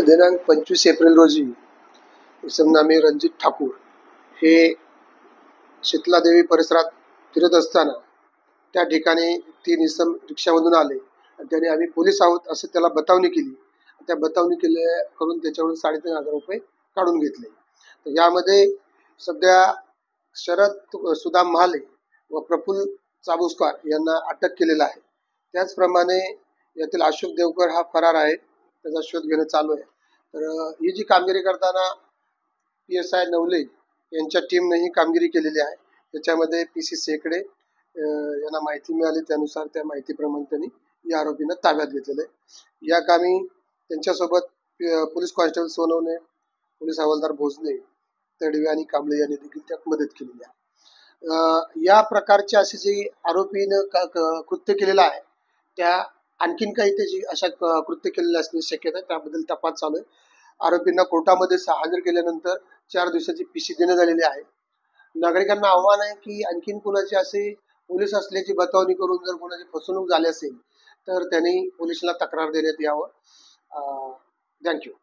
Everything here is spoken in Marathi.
दिनांक 25 एप्रिल रोजी इसम नामे रणजित ठाकूर हे शीतलादेवी परिसरात फिरत असताना त्या ठिकाणी 3 इसम रिक्षामधून आले आणि त्याने आम्ही पोलीस आहोत असं त्याला बतावणी केली. त्या बतावणी करून त्याच्याकडून 3,500 रुपये काढून घेतले. तर यामध्ये सध्या शरद सुदाम महाले व प्रफुल्ल चाबुस्कार यांना अटक केलेला आहे. त्याचप्रमाणे यातील अशोक देवकर हा फरार आहे, त्याचा शोध घेणं चालू आहे. तर ही जी कामगिरी करताना PSI नवले यांच्या टीमने ही कामगिरी केलेली आहे. त्याच्यामध्ये PC शेकडे यांना माहिती मिळाली, त्यानुसार त्या माहितीप्रमाणे त्यांनी या आरोपींना ताब्यात घेतलेलं आहे. या कामी त्यांच्यासोबत पोलीस कॉन्स्टेबल सोनवणे, पोलीस हवालदार भोसले, तडवे आणि कांबळे यांनी देखील त्यात मदत केलेली आहे. या प्रकारचे असे जे आरोपीनं कृत्य केलेलं आहे त्या आणखीन काही त्याची अशा कृत्य केलेले असण्याची शक्यता आहे. त्याबद्दल तपास चालू आहे. आरोपींना कोर्टामध्ये हजर केल्यानंतर 4 दिवसाची PC देण्यात झालेली आहे. नागरिकांना आव्हान आहे की आणखीन कुणाचे असे पोलीस असल्याची बतावणी करून जर कोणाची फसवणूक झाली असेल तर त्यांनी पोलिसाला तक्रार देण्यात यावं. थँक्यू.